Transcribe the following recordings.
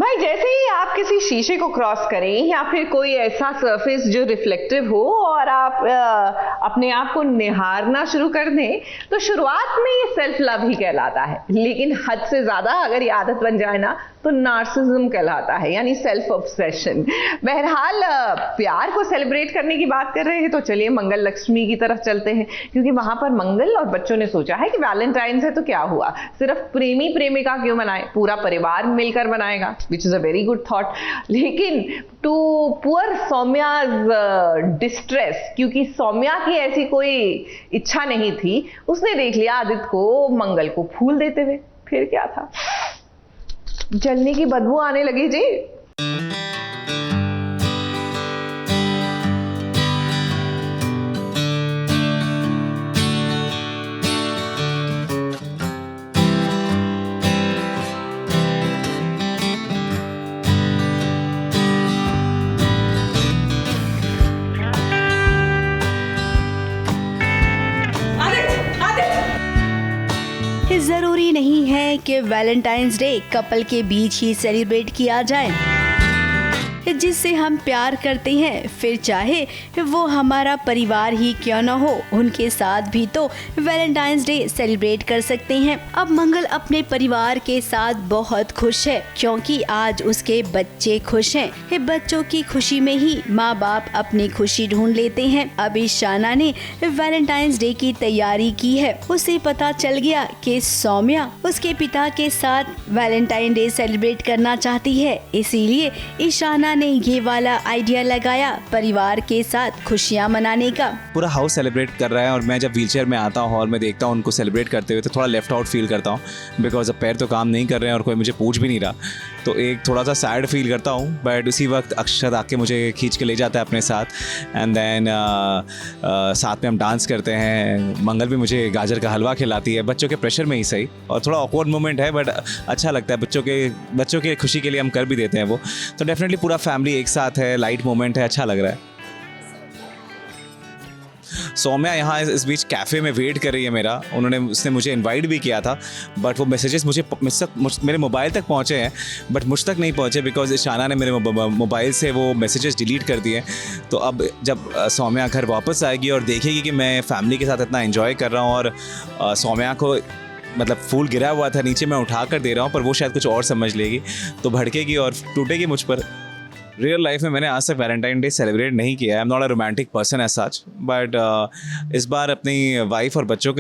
भाई जैसे ही आप किसी शीशे को क्रॉस करें या फिर कोई ऐसा सरफेस जो रिफ्लेक्टिव हो और आप अपने आप को निहारना शुरू कर दें, तो शुरुआत में ये सेल्फ लव ही कहलाता है, लेकिन हद से ज्यादा अगर ये आदत बन जाए ना तो नार्सिसिज्म कहलाता है, यानी सेल्फ ऑब्सेशन। बहरहाल प्यार को सेलिब्रेट करने की बात कर रहे हैं तो चलिए मंगल लक्ष्मी की तरफ चलते हैं, क्योंकि वहां पर मंगल और बच्चों ने सोचा है कि वैलेंटाइन्स है तो क्या हुआ, सिर्फ प्रेमी प्रेमिका क्यों मनाए, पूरा परिवार मिलकर मनाएगा, which is a very good thought. लेकिन टू पुअर सौम्याज डिस्ट्रेस, क्योंकि सौम्या की ऐसी कोई इच्छा नहीं थी, उसने देख लिया आदित्य को मंगल को फूल देते हुए। फिर क्या था, जलने की बदबू आने लगी जी। जरूरी नहीं है कि वैलेंटाइंस डे कपल के बीच ही सेलिब्रेट किया जाए। जिससे हम प्यार करते हैं, फिर चाहे वो हमारा परिवार ही क्यों न हो, उनके साथ भी तो वैलेंटाइंस डे सेलिब्रेट कर सकते हैं। अब मंगल अपने परिवार के साथ बहुत खुश है, क्योंकि आज उसके बच्चे खुश हैं। बच्चों की खुशी में ही माँ बाप अपनी खुशी ढूंढ लेते हैं। अब ईशाना ने वैलेंटाइंस डे की तैयारी की है। उसे पता चल गया कि सौम्या उसके पिता के साथ वैलेंटाइन डे सेलिब्रेट करना चाहती है, इसीलिए ईशाना ने ये वाला आइडिया लगाया परिवार के साथ खुशियाँ मनाने का। पूरा हाउस सेलिब्रेट कर रहा है और मैं जब व्हीलचेयर में आता हूँ हॉल में देखता हूँ उनको सेलिब्रेट करते हुए तो थोड़ा लेफ्ट आउट फील करता हूँ, बिकॉज अब पैर तो काम नहीं कर रहे हैं और कोई मुझे पूछ भी नहीं रहा, तो एक थोड़ा सा सैड फील करता हूँ। बट उसी वक्त अक्षत आके मुझे खींच के ले जाता है अपने साथ, एंड देन साथ में हम डांस करते हैं। मंगल भी मुझे गाजर का हलवा खिलाती है, बच्चों के प्रेशर में ही सही, और थोड़ा ऑकवर्ड मोमेंट है बट अच्छा लगता है। बच्चों के खुशी के लिए हम कर भी देते हैं वो, तो डेफिनेटली पूरा फैमिली एक साथ है, लाइट मोमेंट है, अच्छा लग रहा है। सौम्या यहाँ इस बीच कैफ़े में वेट कर रही है उसने मुझे इनवाइट भी किया था, बट वो मैसेजेस मेरे मोबाइल तक पहुँचे हैं बट मुझ तक नहीं पहुँचे, बिकॉज ईशाना ने मेरे मोबाइल से वो मैसेजेस डिलीट कर दिए। तो अब जब सौम्या घर वापस आएगी और देखेगी कि मैं फैमिली के साथ इतना एंजॉय कर रहा हूँ और सौम्या को मतलब फूल गिरा हुआ था नीचे, मैं उठा कर दे रहा हूँ, पर वो शायद कुछ और समझ लेगी तो भड़केगी और टूटेगी मुझ पर। रियल लाइफ में मैंने आज तक वैलेंटाइन डे सेलिब्रेट नहीं किया है। I am not a romantic person as such, but इस बार अपनी वाइफ और बच्चे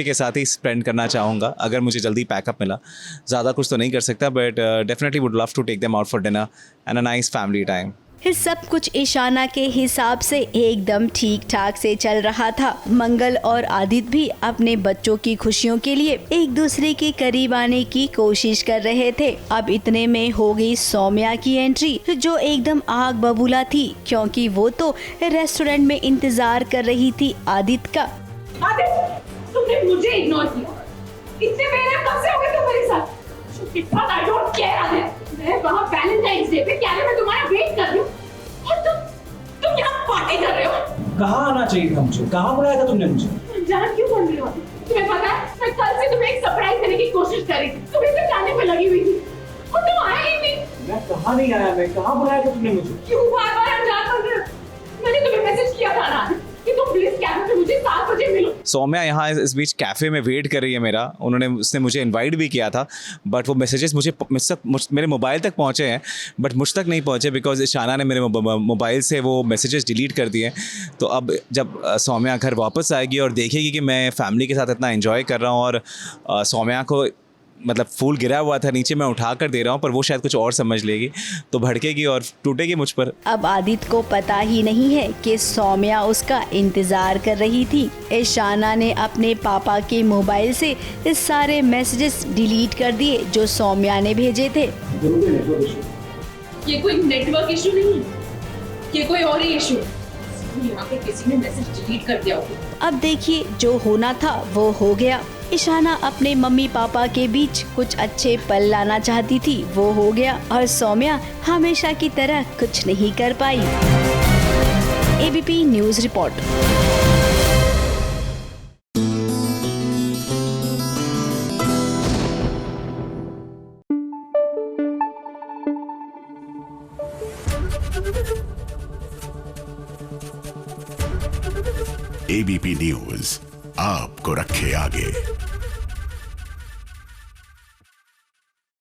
के साथ ही स्पेंड करना चाहूँगा। अगर मुझे जल्दी पैकअप मिला, ज़्यादा कुछ तो नहीं कर सकता, but definitely would love to take them out for dinner and a nice family time. सब कुछ ईशाना के हिसाब से एकदम ठीक ठाक से चल रहा था। मंगल और आदित्य भी अपने बच्चों की खुशियों के लिए एक दूसरे के करीब आने की कोशिश कर रहे थे। अब इतने में हो गई सौम्या की एंट्री, जो एकदम आग बबूला थी, क्योंकि वो तो रेस्टोरेंट में इंतजार कर रही थी आदित्य का। आदित्य, तुमने मुझे इग्नोर किया, इतने महीने कब से हो गए तुम मेरे साथ? I don't care आदित्य, मैं वहाँ वैलेंटाइन्स डे पे कैफे में तुम्हारा वेट कर रही हूँ और तुम यहाँ पार्टी कर रहे हो। कहाँ आना चाहिए था मुझे? कहाँ बुलाया था तुमने मुझे? जान क्यों बन रही हो? तुम्हें पता है मैं कल से तुम्हें एक सरप्राइज देने की कोशिश कर रही थी, तुम इसे जाने पे लगी हुई थी और तुम आए ही नहीं। मैं कहाँ नहीं आया, मैं कहाँ बुलाया था तुमने मुझे? क्यों बार-बार अनजान बन रहे हो? मैंने तुम्हें मैसेज किया था ना कि तुम प्लीज कैफे में मुझे 7 बजे मिलो। सौम्या यहाँ इस बीच कैफ़े में वेट कर रही है उसने मुझे इनवाइट भी किया था, बट वो मैसेजेस मेरे मोबाइल तक पहुँचे हैं बट मुझ तक नहीं पहुँचे, बिकॉज ईशाना ने मेरे मोबाइल से वो मैसेजेस डिलीट कर दिए। तो अब जब सौम्या घर वापस आएगी और देखेगी कि मैं फैमिली के साथ इतना एंजॉय कर रहा हूँ और सौम्या को मतलब फूल गिरा हुआ था नीचे, मैं उठा कर दे रहा हूँ, पर वो शायद कुछ और समझ लेगी तो भड़केगी और टूटेगी मुझ पर। अब आदित्य को पता ही नहीं है कि सौम्या उसका इंतजार कर रही थी। ईशाना ने अपने पापा के मोबाइल से इस सारे मैसेजेस डिलीट कर दिए जो सौम्या ने भेजे थे। ये कोई नेटवर्क इशू नहीं, ये कोई और ही इशू, यहाँ पे किसी ने मैसेज डिलीट कर दिया होगा। अब देखिए, जो होना था वो हो गया। ईशाना अपने मम्मी पापा के बीच कुछ अच्छे पल लाना चाहती थी, वो हो गया, और सौम्या हमेशा की तरह कुछ नहीं कर पाई। ABP news report. ABP news आपको रखे आगे।